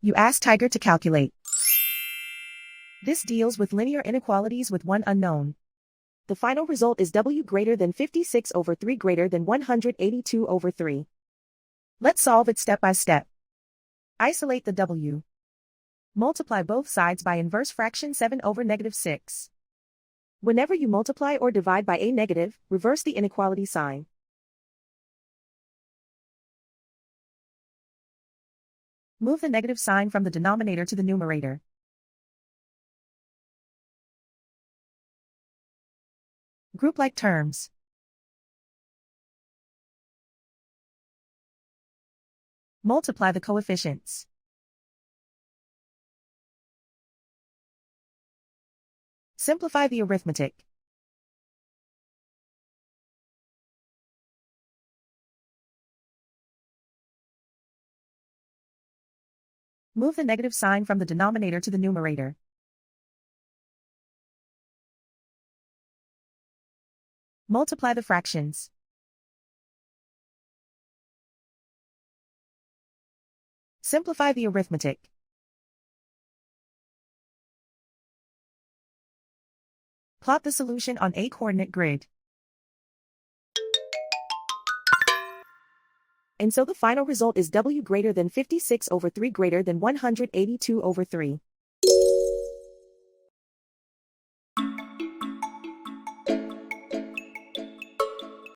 You ask Tiger to calculate. This deals with linear inequalities with one unknown. The final result is W greater than 56 over 3 greater than 182 over 3. Let's solve it step by step. Isolate the W. Multiply both sides by inverse fraction 7 over -6. Whenever you multiply or divide by a negative, reverse the inequality sign. Move the negative sign from the denominator to the numerator. Group like terms. Multiply the coefficients. Simplify the arithmetic. Move the negative sign from the denominator to the numerator. Multiply the fractions. Simplify the arithmetic. Plot the solution on a coordinate grid. And so the final result is W greater than 56 over 3 greater than 182 over 3.